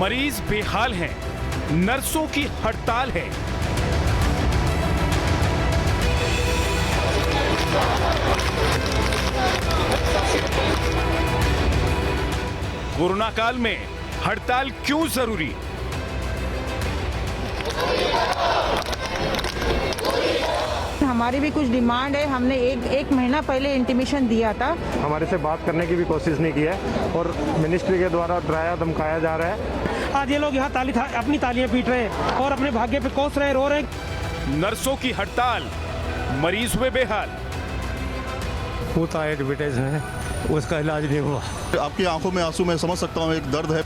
मरीज बेहाल हैं, नर्सों की हड़ताल है। कोरोना काल में हड़ताल क्यों जरूरी? हमारी भी कुछ डिमांड है। हमने एक महीना पहले इंटीमेशन दिया था। हमारे से बात करने की भी कोशिश नहीं की है और मिनिस्ट्री के द्वारा डराया धमकाया जा रहा है। आज ये लोग यहाँ अपनी तालियां पीट रहे हैं और अपने भाग्य पे कोस रहे, रो रहे। नर्सों की हड़ताल, मरीज हुए बेहाल। होता है एडवर्टाइज में, उसका इलाज नहीं हुआ। आपकी आंखों में आंसू, मैं समझ सकता हूँ, एक दर्द है।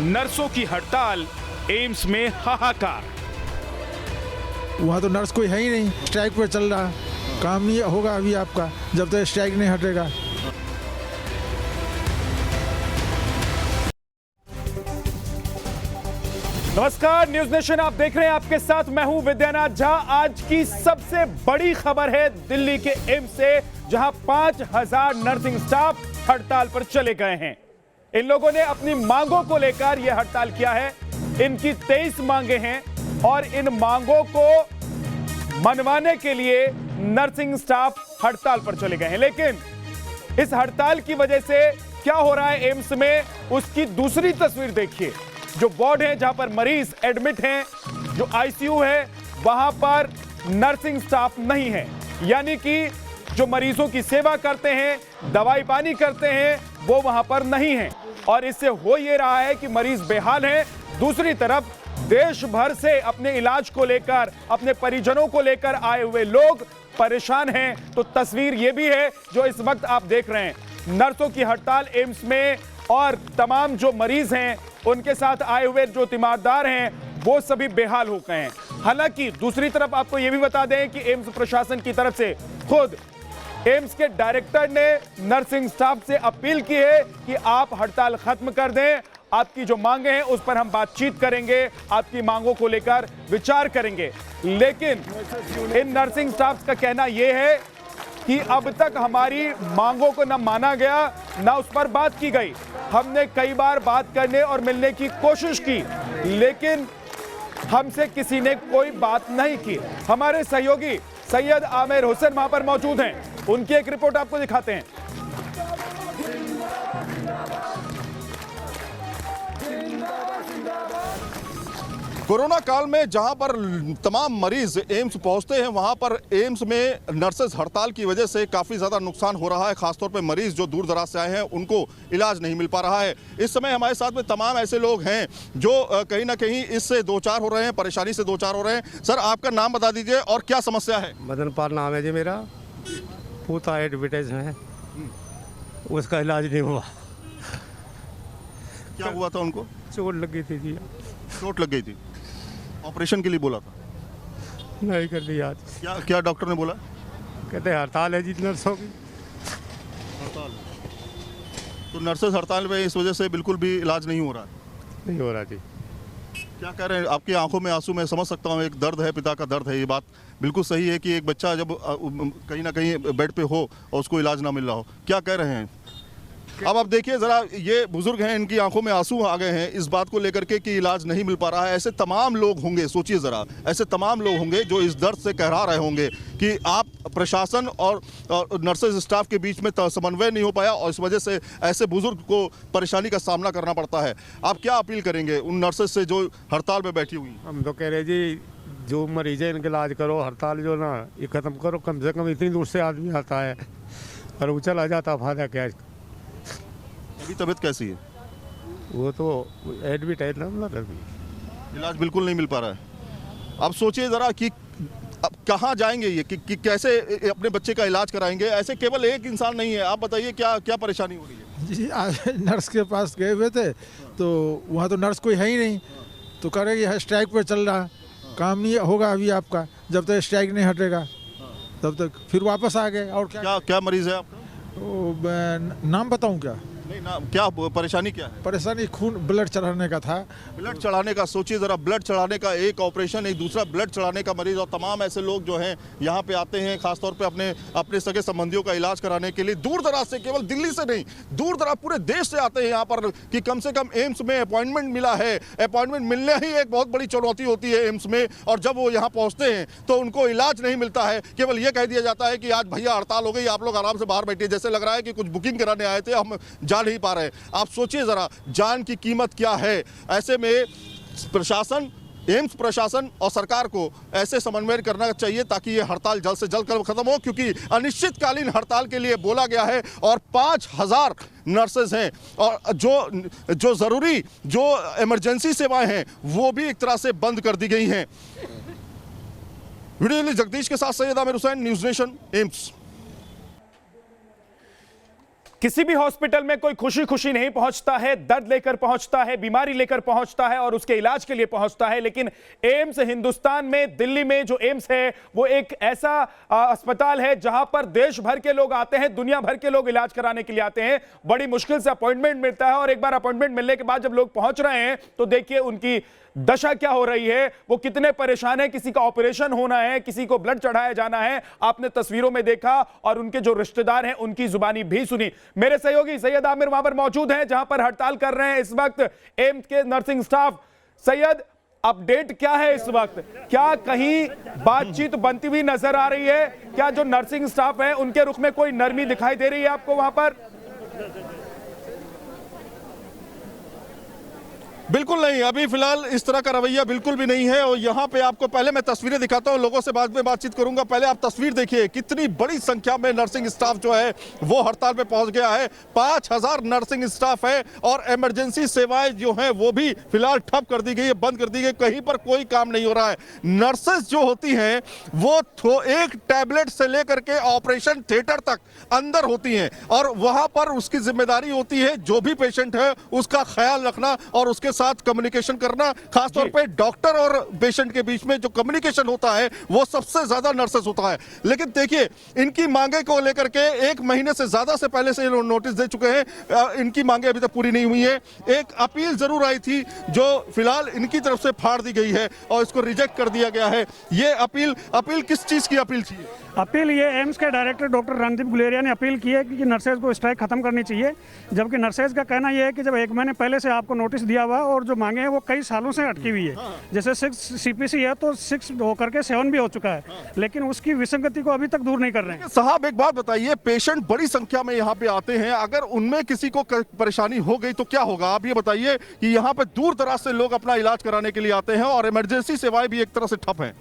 नर्सों की हड़ताल, एम्स में हाहाकार। वहाँ तो नर्स कोई है ही नहीं, स्ट्राइक पर चल रहा, काम नहीं होगा अभी आपका जब तक स्ट्राइक नहीं हटेगा। नमस्कार, न्यूज नेशन आप देख रहे हैं, आपके साथ मैं हूं विद्यानाथ झा। आज की सबसे बड़ी खबर है दिल्ली के एम्स से, जहां 5000 नर्सिंग स्टाफ हड़ताल पर चले गए हैं। इन लोगों ने अपनी मांगों को लेकर यह हड़ताल किया है। इनकी 23 मांगे हैं और इन मांगों को मनवाने के लिए नर्सिंग स्टाफ हड़ताल पर चले गए हैं। लेकिन इस हड़ताल की वजह से क्या हो रहा है एम्स में, उसकी दूसरी तस्वीर देखिए। जो वार्ड है जहां पर मरीज एडमिट हैं, जो आईसीयू है, वहां पर नर्सिंग स्टाफ नहीं है। यानी कि जो मरीजों की सेवा करते हैं, दवाई पानी करते हैं, वो वहां पर नहीं है। और इससे हो ये रहा है कि मरीज बेहाल हैं। दूसरी तरफ देश भर से अपने इलाज को लेकर, अपने परिजनों को लेकर आए हुए लोग परेशान हैं। तो तस्वीर ये भी है जो इस वक्त आप देख रहे हैं। नर्सों की हड़ताल एम्स में और तमाम जो मरीज हैं उनके साथ आए हुए जो तीमारदार हैं वो सभी बेहाल हो गए हैं। हालांकि दूसरी तरफ आपको यह भी बता दें कि एम्स प्रशासन की तरफ से खुद एम्स के डायरेक्टर ने नर्सिंग स्टाफ से अपील की है कि आप हड़ताल खत्म कर दें। आपकी जो मांगे हैं उस पर हम बातचीत करेंगे, आपकी मांगों को लेकर विचार करेंगे। लेकिन इन नर्सिंग स्टाफ का कहना यह है कि अब तक हमारी मांगों को न माना गया, न उस पर बात की गई। हमने कई बार बात करने और मिलने की कोशिश की, लेकिन हमसे किसी ने कोई बात नहीं की। हमारे सहयोगी सैयद आमिर हुसैन वहां पर मौजूद हैं, उनकी एक रिपोर्ट आपको दिखाते हैं। कोरोना काल में जहां पर तमाम मरीज एम्स पहुंचते हैं, वहां पर एम्स में नर्सेज हड़ताल की वजह से काफ़ी ज़्यादा नुकसान हो रहा है। खासतौर पे मरीज जो दूर दराज से आए हैं उनको इलाज नहीं मिल पा रहा है। इस समय हमारे साथ में तमाम ऐसे लोग हैं जो कहीं ना कहीं इससे दो चार हो रहे हैं, परेशानी से दो चार हो रहे हैं। सर, आपका नाम बता दीजिए और क्या समस्या है? मदन पाल नाम है जी मेरा। होता है एडवर्टाइज में, उसका इलाज नहीं हुआ। क्या हुआ था उनको? चोट लग गई थी जी। चोट लग गई थी, ऑपरेशन के लिए बोला था? नहीं कर लिया आज। क्या क्या डॉक्टर ने बोला? कहते हैं हड़ताल है जी नर्सों की। हड़ताल, तो नर्सेज हड़ताल में इस वजह से बिल्कुल भी इलाज नहीं हो रहा है? नहीं हो रहा जी। क्या कह रहे हैं? आपकी आंखों में आंसू, मैं समझ सकता हूँ, एक दर्द है, पिता का दर्द है। ये बात बिल्कुल सही है कि एक बच्चा जब कहीं ना कहीं बेड पे हो और उसको इलाज ना मिल रहा हो। क्या कह रहे हैं? अब आप देखिए ज़रा, ये बुजुर्ग हैं, इनकी आंखों में आंसू आ गए हैं इस बात को लेकर के कि इलाज नहीं मिल पा रहा है। ऐसे तमाम लोग होंगे, सोचिए ज़रा, ऐसे तमाम लोग होंगे जो इस दर्द से कहरा रहे होंगे कि आप प्रशासन और नर्सेज स्टाफ के बीच में समन्वय नहीं हो पाया और इस वजह से ऐसे बुजुर्ग को परेशानी का सामना करना पड़ता है। आप क्या अपील करेंगे उन नर्सेज से जो हड़ताल पर बैठी हुई? हम तो कह रहे जी, जो मरीज है इनका इलाज करो, हड़ताल जो ना ये ख़त्म करो। कम से कम इतनी दूर से आदमी आता है और वो चला जाता, फायदा क्या है? अभी तबीयत कैसी है? वो तो एडमिट है ना, इलाज बिल्कुल नहीं मिल पा रहा है। आप सोचिए ज़रा कि अब कहाँ जाएंगे ये, कि कैसे अपने बच्चे का इलाज कराएंगे? ऐसे केवल एक इंसान नहीं है। आप बताइए क्या क्या परेशानी हो रही है? जी, आज नर्स के पास गए हुए थे तो वहाँ तो नर्स कोई है ही नहीं, तो कह रहे कि स्ट्राइक पर चल रहा, काम नहीं होगा अभी आपका जब तक स्ट्राइक नहीं हटेगा तब तक। फिर वापस आ गए। और क्या क्या क्या मरीज़ है आपका? तो नाम बताऊँ क्या? नहीं ना, क्या परेशानी क्या है? परेशानी खून ब्लड चढ़ाने का था। ब्लड चढ़ाने का सोचिए ज़रा, ब्लड चढ़ाने का एक ऑपरेशन, एक दूसरा ब्लड चढ़ाने का मरीज, और तमाम ऐसे लोग जो हैं यहाँ पे आते हैं खासतौर पे अपने सगे संबंधियों का इलाज कराने के लिए दूर दराज से, केवल दिल्ली से नहीं, दूर दराज पूरे देश से आते हैं यहाँ पर कि कम से कम एम्स में अपॉइंटमेंट मिला है। अपॉइंटमेंट मिलने ही एक बहुत बड़ी चुनौती होती है एम्स में, और जब वो यहाँ पहुँचते हैं तो उनको इलाज नहीं मिलता है। केवल ये कह दिया जाता है कि आज भैया हड़ताल हो गई, आप लोग आराम से बाहर बैठिए, जैसे लग रहा है कि कुछ बुकिंग कराने आए थे, हम जा नहीं पा रहे। आप सोचिए ज़रा, जान की कीमत क्या है। ऐसे में प्रशासन, एम्स प्रशासन और सरकार को ऐसे समन्वय करना चाहिए ताकि ये हड़ताल जल्द से जल्द खत्म हो, क्योंकि अनिश्चितकालीन हड़ताल के लिए बोला गया है और 5000 नर्सेज हैं, और जो ज़रूरी जो इमरजेंसी सेवाएं हैं वो भी एक तरह से बंद कर दी गई हैं। वीडियो जर्नलिस्ट जगदीश के साथ Syed Aamir Hussain, news nation, AIIMS. किसी भी हॉस्पिटल में कोई खुशी खुशी नहीं पहुंचता है, दर्द लेकर पहुंचता है, बीमारी लेकर पहुंचता है और उसके इलाज के लिए पहुंचता है। लेकिन एम्स हिंदुस्तान में, दिल्ली में जो एम्स है वो एक ऐसा अस्पताल है जहां पर देश भर के लोग आते हैं, दुनिया भर के लोग इलाज कराने के लिए आते हैं। बड़ी मुश्किल से अपॉइंटमेंट मिलता है, और एक बार अपॉइंटमेंट मिलने के बाद जब लोग पहुंच रहे हैं तो देखिए उनकी दशा क्या हो रही है, वो कितने परेशान है। किसी का ऑपरेशन होना है, किसी को ब्लड चढ़ाया जाना है, आपने तस्वीरों में देखा, और उनके जो रिश्तेदार हैं उनकी जुबानी भी सुनी। मेरे सहयोगी सैयद आमिर वहां पर मौजूद हैं जहां पर हड़ताल कर रहे हैं इस वक्त एम्स के नर्सिंग स्टाफ। सैयद, अपडेट क्या है इस वक्त? क्या कहीं बातचीत बनती हुई नजर आ रही है? क्या जो नर्सिंग स्टाफ है उनके रुख में कोई नरमी दिखाई दे रही है आपको वहां पर? बिल्कुल नहीं, अभी फिलहाल इस तरह का रवैया बिल्कुल भी नहीं है। और यहाँ पे आपको पहले मैं तस्वीरें दिखाता हूँ, लोगों से बाद में बातचीत करूंगा। पहले आप तस्वीर देखिए, कितनी बड़ी संख्या में नर्सिंग स्टाफ जो है वो हड़ताल पे पहुंच गया है। 5000 नर्सिंग स्टाफ है, और इमरजेंसी सेवाएं जो हैं वो भी फिलहाल ठप कर दी गई है, बंद कर दी गई, कहीं पर कोई काम नहीं हो रहा है। नर्सेस जो होती हैं वो एक टैबलेट से लेकर के ऑपरेशन थिएटर तक अंदर होती हैं, और वहां पर उसकी जिम्मेदारी होती है जो भी पेशेंट है उसका ख्याल रखना और उसके साथ कम्युनिकेशन करना। खासतौर पे डॉक्टर और पेशेंट के बीच में जो कम्युनिकेशन होता है वो सबसे ज्यादा नर्सेस होता है। लेकिन देखिए, इनकी मांगे को लेकर के 1 महीने से ज्यादा से पहले से नोटिस दे चुके हैं, इनकी मांगे अभी तक पूरी नहीं हुई है। एक अपील जरूर आई थी जो फिलहाल इनकी तरफ से फाड़ दी गई है और इसको रिजेक्ट कर दिया गया है। ये अपील किस चीज की अपील थी? अपील ये एम्स के डायरेक्टर डॉक्टर रणदीप गुलेरिया ने अपील की है कि नर्सेज को स्ट्राइक खत्म करनी चाहिए। जबकि नर्सेज का कहना यह है कि जब 1 महीने पहले से आपको नोटिस दिया हुआ और जो मांगे हैं वो कई सालों से अटकी हुई है। जैसे 6 CPC है तो 6 होकर के 7 भी हो चुका है, लेकिन उसकी विसंगति को अभी तक दूर नहीं कर रहे हैं। साहब, एक बात बताइए, पेशेंट बड़ी संख्या में यहाँ पे आते हैं, अगर उनमें किसी को परेशानी हो गई तो क्या होगा? आप ये बताइए कि यहाँ पे दूर दराज से लोग अपना इलाज कराने के लिए आते हैं और इमरजेंसी सेवाएं भी एक तरह से ठप हैं।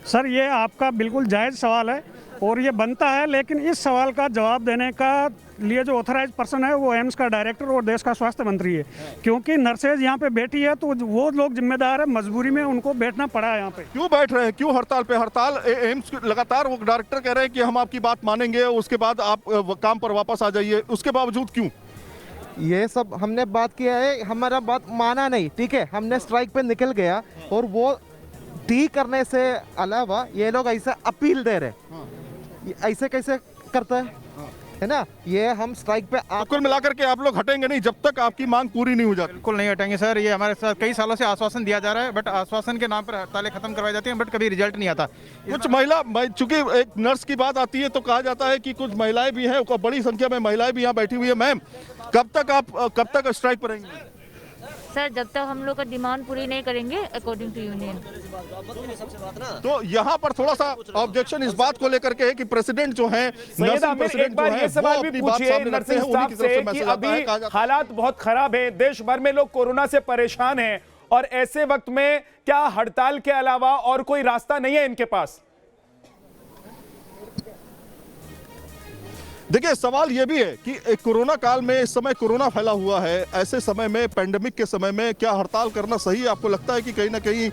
सर, ये आपका बिल्कुल जायज़ सवाल है और ये बनता है, लेकिन इस सवाल का जवाब देने का लिए जो ऑथराइज पर्सन है वो एम्स का डायरेक्टर और देश का स्वास्थ्य मंत्री है। क्योंकि नर्सेज यहाँ पे बैठी है तो वो लोग जिम्मेदार है, मजबूरी में उनको बैठना पड़ा है यहाँ पे। क्यों बैठ रहे हैं? क्यों हड़ताल पे? हड़ताल एम्स लगातार वो डायरेक्टर कह रहे हैं कि हम आपकी बात मानेंगे, उसके बाद आप काम पर वापस आ जाइए, उसके बावजूद क्यों? ये सब हमने बात किया है, हमारा बात माना नहीं, ठीक है, हमने स्ट्राइक पे निकल गया और वो ठीक करने से अलावा ये लोग ऐसे अपील दे रहे, ऐसे कैसे करता है ना? ये हम स्ट्राइक पे कुल मिलाकर के आप लोग हटेंगे नहीं जब तक आपकी मांग पूरी नहीं हो जाती? बिल्कुल नहीं हटेंगे सर। ये हमारे साथ कई सालों से आश्वासन दिया जा रहा है, बट आश्वासन के नाम पर हड़तालें खत्म करवाई जाती हैं, बट कभी रिजल्ट नहीं आता। कुछ महिला, चूंकि एक नर्स की बात आती है तो कहा जाता है कि कुछ महिलाएं भी हैं, बड़ी संख्या में महिलाएं भी यहाँ बैठी हुई है। मैम, कब तक स्ट्राइक पर रहेंगे? सर, जब तक हम लोग का डिमांड पूरी नहीं करेंगे अकॉर्डिंग टू यूनियन। तो यहाँ पर थोड़ा सा ऑब्जेक्शन इस बात को लेकर के है कि प्रेसिडेंट जो है, एक बार ये सवाल भी पूछिए नर्सिंग स्टाफ से कि अभी हालात बहुत खराब है, देश भर में लोग कोरोना से परेशान हैं, और ऐसे वक्त में क्या हड़ताल के अलावा और कोई रास्ता नहीं है इनके पास? देखिए, सवाल यह भी है कि कोरोना काल में, इस समय कोरोना फैला हुआ है, ऐसे समय में, पैंडेमिक के समय में क्या हड़ताल करना सही है? आपको लगता है कि कहीं ना कहीं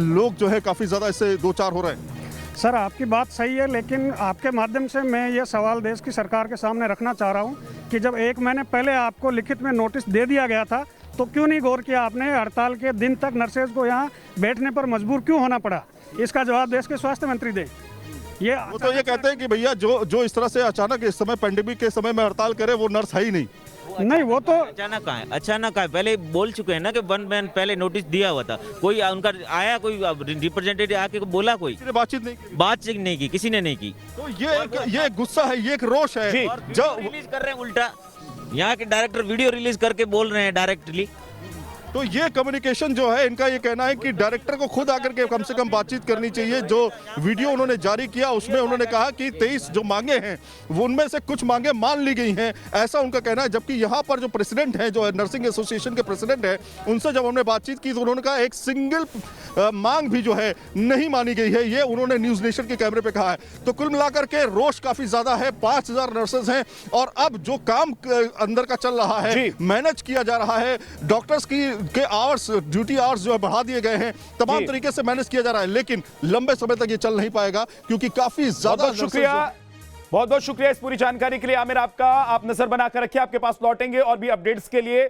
लोग जो है काफ़ी ज़्यादा इससे दो चार हो रहे हैं? सर, आपकी बात सही है, लेकिन आपके माध्यम से मैं ये सवाल देश की सरकार के सामने रखना चाह रहा हूँ कि जब 1 महीने पहले आपको लिखित में नोटिस दे दिया गया था तो क्यों नहीं गौर किया आपने? हड़ताल के दिन तक नर्सेज को यहाँ बैठने पर मजबूर क्यों होना पड़ा? इसका जवाब देश के स्वास्थ्य मंत्री दें। वो तो ये कहते हैं कि भैया जो इस तरह से अचानक इस समय पैंडेमिक के समय में हड़ताल करे वो नर्स है ही नहीं। नहीं वो तो अचानक कहाँ है, अचानक है, पहले बोल चुके हैं ना कि 1 महीने पहले नोटिस दिया हुआ था। कोई उनका आया, कोई रिप्रेजेंटेटिव आके बोला, कोई किसी ने बातचीत नहीं की। बातचीत नहीं की, किसी ने नहीं की। तो ये एक गुस्सा है, ये एक रोष है जी। जो रिलीज कर रहे हैं उल्टा, यहाँ के डायरेक्टर वीडियो रिलीज करके बोल रहे हैं डायरेक्टली। तो ये कम्युनिकेशन जो है, इनका ये कहना है कि डायरेक्टर को खुद आकर के कम से कम बातचीत करनी चाहिए। जो वीडियो उन्होंने जारी किया उसमें उन्होंने कहा कि 23 जो मांगे हैं वो उनमें से कुछ मांगे मान ली गई हैं, ऐसा उनका कहना है। जबकि यहाँ पर जो प्रेसिडेंट हैं, जो नर्सिंग एसोसिएशन के प्रेसिडेंट हैं, उनसे जब हमने बातचीत की तो उन्होंने कहा एक सिंगल मांग भी जो है नहीं मानी गई है। ये उन्होंने न्यूज नेशन के कैमरे पे कहा है। तो कुल मिलाकर के रोष काफी ज्यादा है। 5000 नर्सेज हैं और अब जो काम अंदर का चल रहा है, मैनेज किया जा रहा है, डॉक्टर्स के आवर्स, ड्यूटी आवर्स जो है बढ़ा दिए गए हैं, तमाम तरीके से मैनेज किया जा रहा है। लेकिन लंबे समय तक ये चल नहीं पाएगा क्योंकि काफी ज्यादा शुक्रिया, बहुत बहुत शुक्रिया इस पूरी जानकारी के लिए आमिर आपका। आप नजर बनाकर रखिए, आपके पास लौटेंगे और भी अपडेट्स के लिए।